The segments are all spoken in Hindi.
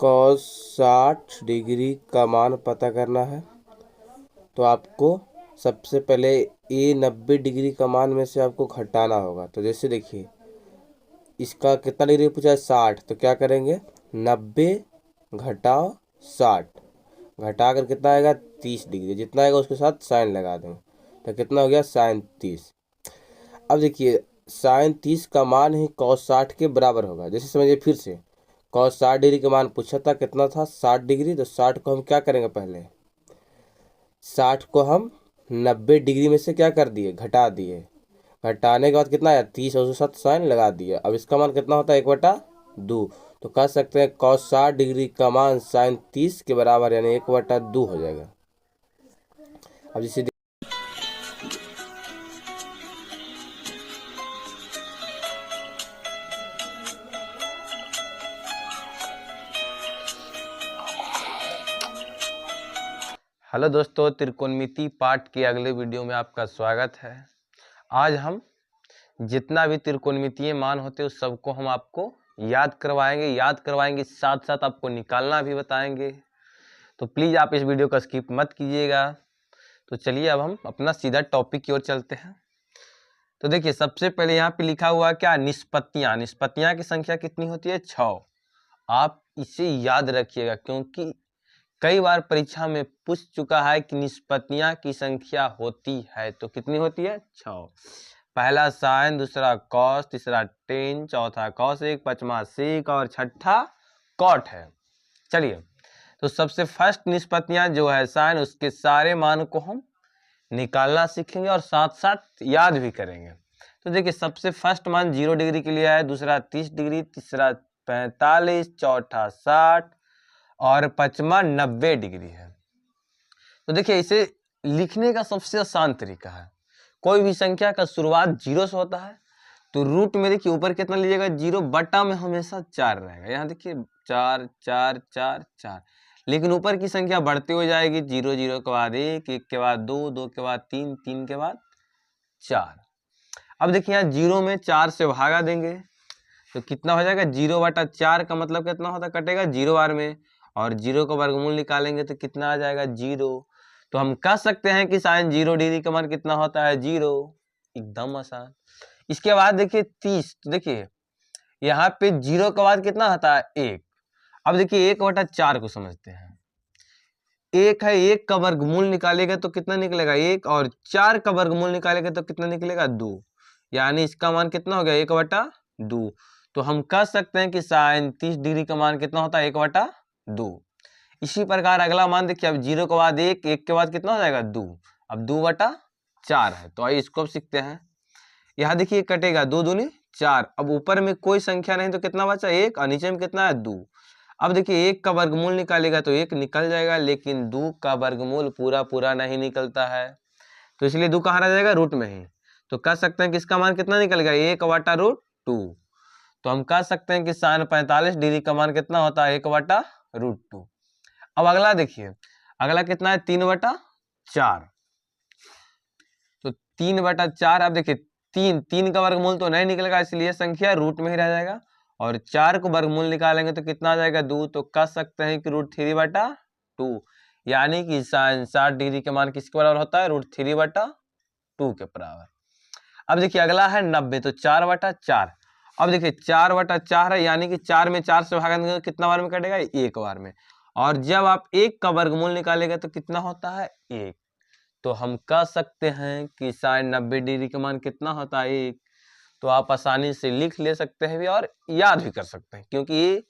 cos 60 डिग्री का मान पता करना है। तो आपको सबसे पहले ये 90 डिग्री का मान में से आपको घटाना होगा। तो जैसे देखिए इसका कितना डिग्री पूछा है 60, तो क्या करेंगे 90 घटाओ 60, घटा कर कितना आएगा 30 डिग्री, जितना आएगा उसके साथ साइन लगा देंगे तो कितना हो गया साइन 30। अब देखिए साइन 30 का मान ही cos 60 के बराबर होगा। जैसे समझिए फिर से cos 60 डिग्री का मान पूछा था कितना था 60 डिग्री, तो 60 को हम क्या करेंगे पहले 60 को हम 90 डिग्री में से क्या कर दिए घटा दिए, घटाने के बाद कितना आया 30 और उसके साथ साइन लगा दिया। अब इसका मान कितना होता है 1/2। तो कह सकते हैं cos 60 डिग्री का मान साइन 30 के बराबर यानी 1/2 हो जाएगा। अब जैसे हेलो दोस्तों, त्रिकोणमिति पाठ के अगले वीडियो में आपका स्वागत है। आज हम जितना भी त्रिकोणमितीय मान होते हैं उस सबको हम आपको याद करवाएंगे साथ साथ आपको निकालना भी बताएंगे। तो प्लीज़ आप इस वीडियो का स्किप मत कीजिएगा। तो चलिए अब हम अपना सीधा टॉपिक की ओर चलते हैं। तो देखिए सबसे पहले यहाँ पे लिखा हुआ क्या निष्पत्तियाँ की संख्या कितनी होती है 6। आप इसे याद रखिएगा क्योंकि कई बार परीक्षा में पूछ चुका है कि निष्पत्तियां की संख्या होती है तो कितनी होती है 6। पहला साइन, दूसरा कॉस, तीसरा टेन, चौथा कॉसेक, पांचवा सेक और छठा कॉट है। चलिए तो सबसे फर्स्ट निष्पत्तियां जो है साइन, उसके सारे मान को हम निकालना सीखेंगे और साथ साथ याद भी करेंगे। तो देखिए सबसे फर्स्ट मान 0 डिग्री के लिए है, दूसरा 30 डिग्री, तीसरा 45, चौथा 60 और पांचवा 90 डिग्री है। तो देखिए इसे लिखने का सबसे आसान तरीका है, कोई भी संख्या का शुरुआत 0 से होता है तो रूट में देखिए ऊपर कितना लीजिएगा 0 बटा में हमेशा 4 रहेगा। यहाँ देखिए 4 4 4 4, लेकिन ऊपर की संख्या बढ़ती हो जाएगी 0 0 के बाद 1, 1 के बाद 2, 2 के बाद 3, 3 के बाद 4। अब देखिए यहाँ 0 में 4 से भागा देंगे तो कितना हो जाएगा 0 बटा 4 का मतलब कितना होता कटेगा 0 बार में, और 0 का वर्गमूल निकालेंगे तो कितना आ जाएगा 0। तो हम कह सकते हैं कि साइन 0 डिग्री का मान कितना होता है 0। एकदम आसान। इसके बाद देखिए 30, तो देखिए यहाँ पे 0 के बाद कितना आता है 1। अब देखिए 1/4 को समझते हैं, 1 है, 1 का वर्गमूल निकालेगा तो कितना निकलेगा 1, और 4 का वर्गमूल निकालेगा तो कितना निकलेगा 2, यानी इसका मान कितना हो गया 1/2। तो हम कह सकते हैं कि साइन 30 डिग्री का मान कितना होता है 1/2। इसी प्रकार अगला मान देखिए, अब 0 के बाद 1, 1 के बाद कितना हो जाएगा 2, अब 2/4 है। तो आइए इसको अब सीखते हैं। यहाँ देखिए कटेगा 2 दूनी 4, अब ऊपर में कोई संख्या नहीं तो कितना बचा 1, और नीचे में कितना है 2। अब देखिए 1 का वर्गमूल निकालेगा तो 1 निकल जाएगा, लेकिन 2 का वर्गमूल पूरा पूरा नहीं निकलता है, तो इसलिए 2 कहाँ रह जाएगा रूट में ही। तो कह सकते हैं कि इसका मान कितना निकलेगा 1/√2। तो हम कह सकते हैं कि साइन 45 डिग्री का मान कितना होता है 1/√2। अब अगला देखिए, अगला कितना है 3/4। तो 3/4, अब देखिए 3 का वर्गमूल तो नहीं निकलेगा इसलिए संख्या रूट में ही रह जाएगा, और 4 को वर्गमूल निकालेंगे तो कितना आ जाएगा 2। तो कह सकते हैं कि √3/2, यानी कि साइन 60 डिग्री के मान किसके बराबर होता है √3/2 के बराबर। अब देखिए अगला है 90, तो 4/4। अब देखिए 4/4 है, यानी कि 4 में 4 से भागेंगे तो कितना बार में कटेगा 1 बार में, और जब आप 1 का वर्गमूल निकालेगा तो कितना होता है 1। तो हम कह सकते हैं कि साइन 90 डिग्री का मान कितना होता है 1। तो आप आसानी से लिख ले सकते हैं भी और याद भी कर सकते हैं, क्योंकि ये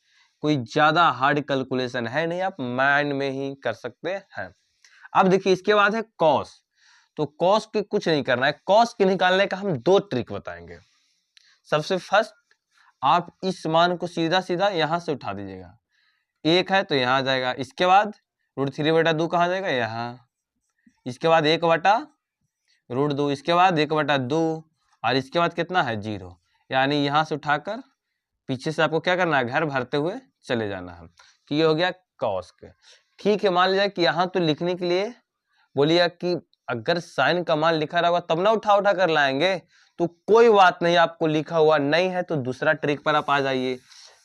कोई ज्यादा हार्ड कैलकुलेशन है नहीं, आप माइंड में ही कर सकते हैं। अब देखिए इसके बाद है कॉस। तो कॉस के कुछ नहीं करना है, कॉस के निकालने का हम 2 ट्रिक बताएंगे। सबसे फर्स्ट, आप इस मान को सीधा सीधा यहां से उठा दीजिएगा, 1 है तो यहाँ आ जाएगा, इसके बाद √3/2 कहाँ जाएगा यहाँ, इसके बाद 1/√2, इसके बाद 1/2, और इसके बाद कितना है 0, यानी यहाँ से उठाकर पीछे से आपको क्या करना है घर भरते हुए चले जाना है। तो ये हो गया कॉस के। ठीक है, मान लीजिए कि यहाँ तो लिखने के लिए बोलिए कि अगर साइन का मान लिखा रहेगा तब ना उठा उठा कर लाएंगे, तो कोई बात नहीं, आपको लिखा हुआ नहीं है तो दूसरा ट्रिक पर आप आ जाइए।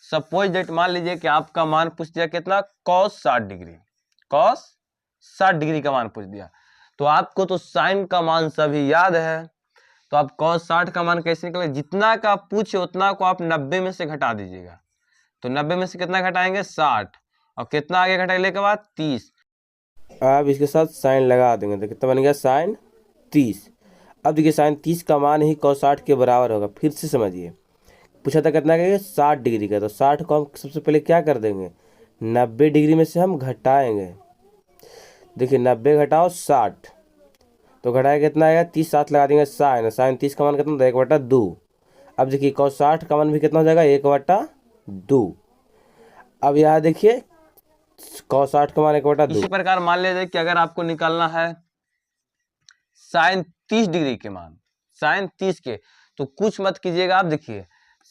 सपोज डेट मान लीजिए कि आपका मान पूछ दिया कितना, cos 60 डिग्री, cos 60 डिग्री का मान पूछ दिया। तो आपको तो साइन का मान सभी याद है, तो आप cos 60 का मान कैसे निकलेगा, जितना का आप पूछे उतना को आप 90 में से घटा दीजिएगा। तो 90 में से कितना घटाएंगे, 60, और कितना आगे घटाने के बाद 30। अब इसके साथ साइन लगा देंगे तो कितना बन गया, साइन 30। अब देखिए साइन 30 का मान ही cos 60 के बराबर होगा। फिर से समझिए, पूछा था कितना का, 60 डिग्री का, तो 60 को हम सबसे पहले क्या कर देंगे, 90 डिग्री में से हम घटाएंगे। देखिए 90 घटाओ 60, तो घटाया कितना आएगा, 30, 7 लगा देंगे, साइन साइन 30 का मान कितना था, 1/2। अब देखिए cos 60 का मान भी कितना हो जाएगा, 1/2। अब यहाँ देखिए cos 60 का मान 1/2। इसी प्रकार मान लीजिए कि अगर आपको निकालना है साइन 30 डिग्री के मान, साइन 30 के, तो कुछ मत कीजिएगा, आप देखिए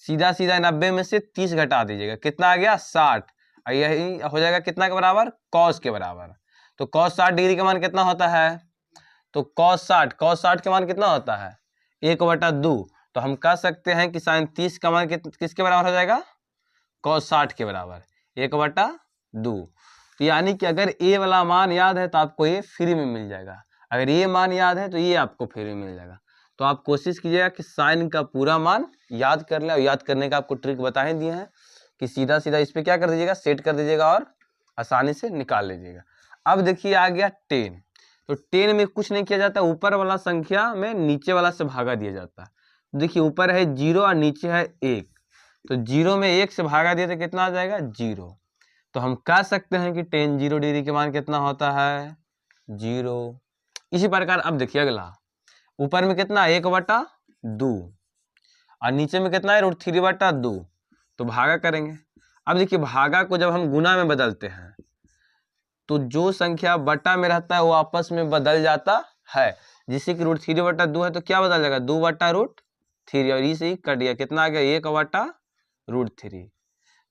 सीधा सीधा 90 में से 30 घटा दीजिएगा, कितना आ गया, 60, और यही हो जाएगा कितना के बराबर, cos के बराबर। तो cos 60 डिग्री का मान कितना होता है, तो cos 60 के मान कितना होता है, 1/2। तो हम कह सकते हैं कि साइन 30 का मान किसके बराबर हो जाएगा, cos 60 के बराबर, 1/2। तो यानी कि अगर ए वाला मान याद है तो आपको ये फ्री में मिल जाएगा, अगर ये मान याद है तो ये आपको फ्री में मिल जाएगा। तो आप कोशिश कीजिएगा कि साइन का पूरा मान याद कर ले, और याद करने का आपको ट्रिक बता ही दिए हैं कि सीधा सीधा इस पर क्या कर दीजिएगा, सेट कर दीजिएगा और आसानी से निकाल लीजिएगा। अब देखिए आ गया 10, तो 10 में कुछ नहीं किया जाता, ऊपर वाला संख्या में नीचे वाला से भागा दिया जाता है। देखिए ऊपर है 0 और नीचे है 1, तो 0 में 1 से भागा दिया तो कितना आ जाएगा, 0। तो हम कह सकते हैं कि 10 0 डिग्री के मान कितना होता है, 0। इसी प्रकार अब देखिए अगला, ऊपर में कितना, 1/2, और नीचे में कितना है, √3/2। तो भागा करेंगे। अब देखिए भागा को जब हम गुना में बदलते हैं तो जो संख्या बटा में रहता है वो आपस में बदल जाता है। जिससे कि √3/2 है तो क्या बदल जाएगा, 2/√3, और इसे ही कट गया, कितना आ गया, 1/√3।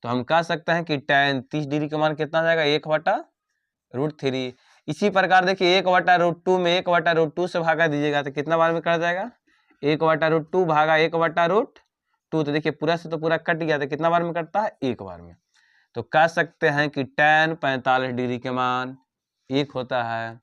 तो हम कह सकते हैं कि tan 30 डिग्री का मान कितना आ जाएगा, 1/√3। इसी प्रकार देखिए 1/√2 में 1/√2 से भागा दीजिएगा तो कितना बार में कट जाएगा, 1/√2 भागा 1/√2। तो देखिए पूरा से तो पूरा कट गया, तो कितना बार में कटता है, एक बार में। तो कह सकते हैं कि tan 45 डिग्री के मान 1 होता है।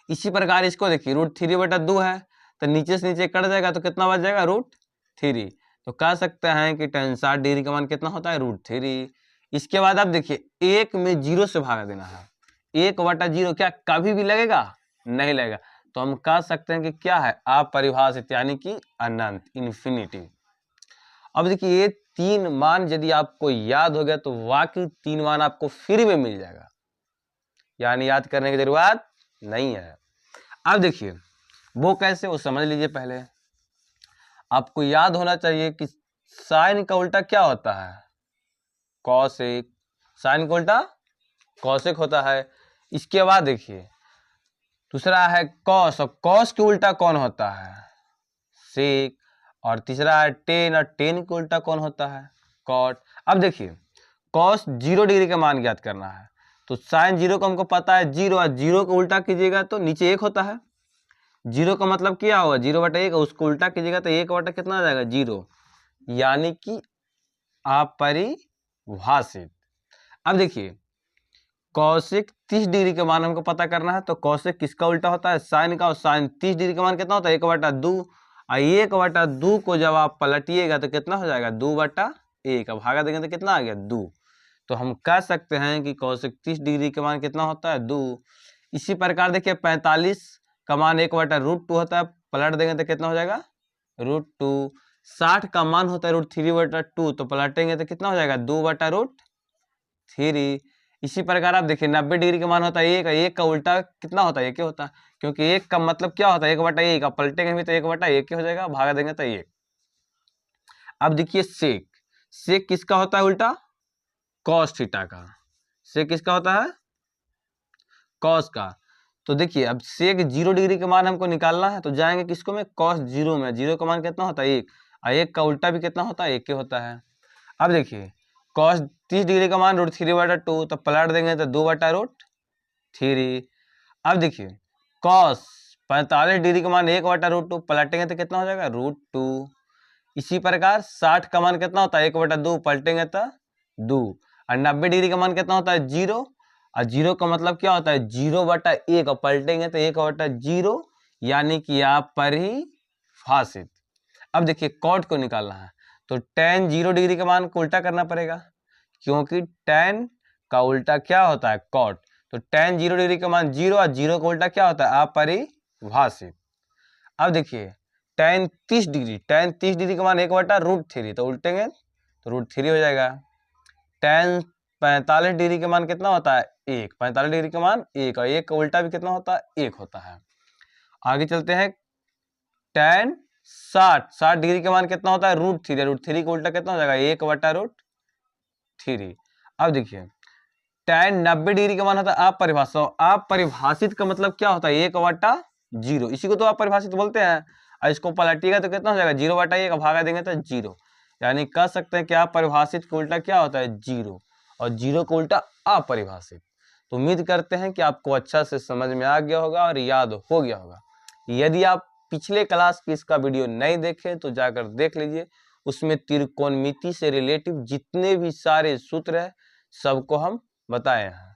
इसी प्रकार इसको देखिए √3/2 है, तो नीचे से नीचे कट जाएगा तो कितना बच जाएगा, √3। तो कह सकते हैं कि tan 60 डिग्री का मान कितना होता है, √3। इसके बाद आप देखिए 1 में 0 से भागा देना है, 1/0 क्या कभी भी लगेगा, नहीं लगेगा। तो हम कह सकते हैं कि क्या है, अपरिभाषित, यानी कि अनंत, इन्फिनिटी। अब देखिए ये 3 मान यदि आपको याद हो गया तो वाकई 3 मान आपको फ्री में मिल जाएगा, यानी याद करने की जरूरत नहीं है। अब देखिए वो कैसे, वो समझ लीजिए। पहले आपको याद होना चाहिए कि साइन का उल्टा क्या होता है, कॉसेक। साइन का उल्टा कॉसेक होता है। इसके बाद देखिए दूसरा है कॉस, और कॉस के उल्टा कौन होता है, सेक। और तीसरा है टेन, और टेन के उल्टा कौन होता है, कॉट। अब देखिए कॉस 0 डिग्री का मान ज्ञात करना है, तो साइन 0 को हमको पता है 0, और 0 को उल्टा कीजिएगा तो नीचे 1 होता है। 0 का मतलब क्या होगा, 0/1, उसको उल्टा कीजिएगा तो 1 कितना आ जाएगा, 0, यानी कि अपरिभाषित। अब देखिए कौशिक 30 डिग्री के मान हमको पता करना है, तो कौशिक किसका उल्टा होता है, साइन का, और साइन 30 डिग्री का मान कितना होता है, 1/2। और 1/2 को जब आप पलटिएगा तो कितना हो जाएगा, 2/1। अब भागा देंगे तो कितना आ गया, 2। तो हम कह सकते हैं कि कौशिक 30 डिग्री का मान कितना होता है, 2। इसी प्रकार देखिए 45 का मान 1/√2 होता है, पलट देंगे तो कितना हो जाएगा, √2। 60 का मान होता है √3/2, तो पलटेंगे तो कितना हो जाएगा, 2/√3। इसी प्रकार आप देखिए 90 डिग्री का मान होता है 1, 1 का उल्टा कितना होता है, 1 होता है, क्योंकि 1 का मतलब क्या होता है, 1/1। आप पलटेंगे भी तो 1/1 हो जाएगा, भागा देंगे तो 1। अब देखिए सेक, सेक किसका होता है उल्टा, कॉस थीटा का। सेक किसका होता है, कॉस का। तो देखिए अब सेक 0 डिग्री का मान हमको निकालना है, तो जाएंगे किसको में, कॉस 0 में। 0 का मान कितना होता है, 1, और 1 का उल्टा भी कितना होता है, 1 होता है। अब देखिए कॉस 30 डिग्री का मान √3/2, तो पलट देंगे तो 2/√3। अब देखिए कॉस 45 डिग्री का मान 1/√2, पलटेंगे तो कितना हो जाएगा, √2। इसी प्रकार 60 का मान कितना होता है 1/2, पलटेंगे तो 2। और 90 डिग्री का मान कितना होता है 0, और 0 का मतलब क्या होता है 0/1, और पलटेंगे तो 1/0, यानी कि आप परिभाषित। अब देखिए कॉट को निकालना है, तो tan 0 डिग्री के मान को उल्टा करना पड़ेगा, क्योंकि tan का उल्टा क्या होता है कॉट। तो tan 0 डिग्री का मान 0, और 0 का उल्टा क्या होता है अपरिभाषित। अब देखिए tan 30 डिग्री का मान 1/√3, तो उल्टेंगे तो √3 हो जाएगा। tan 45 डिग्री का मान कितना होता है 1, 45 डिग्री का मान 1, और 1 का उल्टा भी कितना होता है 1 होता है। आगे चलते हैं, tan 60 डिग्री का मान कितना होता है √3, √3 का उल्टा कितना हो जाएगा 1/√3। अब देखिए tan 90 डिग्री का मान होता है अपरिभाषित। अपरिभाषित का मतलब क्या होता है 1/0, इसी को तो अपरिभाषित बोलते हैं। और इसको पलटिएगा तो कितना हो जाएगा 0/1, भागा देंगे तो 0, यानी कह सकते हैं कि अपरिभाषित का उल्टा क्या होता है 0, और 0 का उल्टा अपरिभाषित। तो उम्मीद करते हैं कि आपको अच्छा से समझ में आ गया होगा और याद हो गया होगा। यदि आप पिछले क्लास की इसका वीडियो नहीं देखे तो जाकर देख लीजिए, उसमें त्रिकोणमिति से रिलेटिव जितने भी सारे सूत्र है सबको हम बताए हैं।